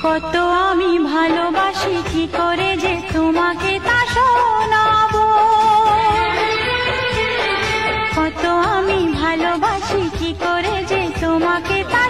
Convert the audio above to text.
কত আমি ভালোবাসি কি করে যে তোমাকে তা শোনাবো, কত আমি ভালোবাসি কি করে যে তোমাকে তা